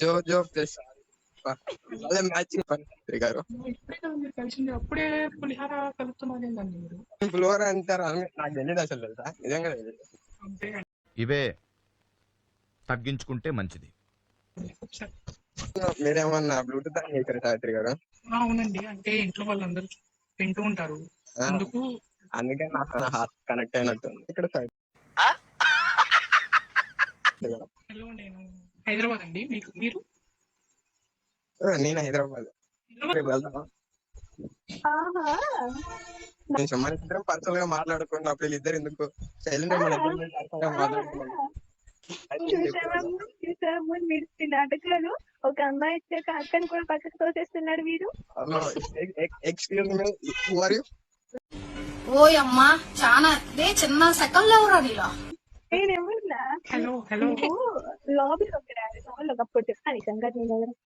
జో జో plus అదే matching పంత్రి గారు. ఇప్పుడే కదా మీరు కలిసింది, అప్పుడే పులిహార కలుపుతున్నారు ఏంటండి మీరు? పులిహోర అంటారు అని నాకు తెలియదు అసలు, తెలుసా? నిజంగా తెలియదు. అంతే ఇవే తగ్గించుకుంటే మంచిది. ఒకసారి. మీరేమన్నా బ్లూటూత్ అని చేశారు సావిత్రి గారు? అవునండి, అంటే ఇంట్లో వాళ్ళందరూ వింటూ ఉంటారు, అందుకు. అందుకే నా హార్ట్ కనెక్ట్ అయినట్టుంది ఇక్కడ సావిత్రి గారు. హలో, నేను హైదరాబాద్ అండి. మీరు? నేను హైదరాబాద్. రేపు వెళ్దామా? కొంచెం మన ఇద్దరం పర్సనల్ గా మాట్లాడుకున్నప్పుడు వీళ్ళిద్దరు ఎందుకు సైలెంట్ మన ఇద్దరు పర్సనల్ గా మాట్లాడుకున్నాం. చూసాము మీరు నాటకాలు. ఒక అమ్మాయి వచ్చాక అక్కని కూడా పక్కకు తోసేస్తున్నాడు వీడు. Excuse me, who are you? ఓయమ్మా చాలా ఇదే చిన్న సెకండ్ ఎవరా నీలో? నేనెవరున్నా? హలో హలో లాబీలో ఒక రాడు, ఒకప్పుడు చెప్తాను ఈ సంగతి. నేను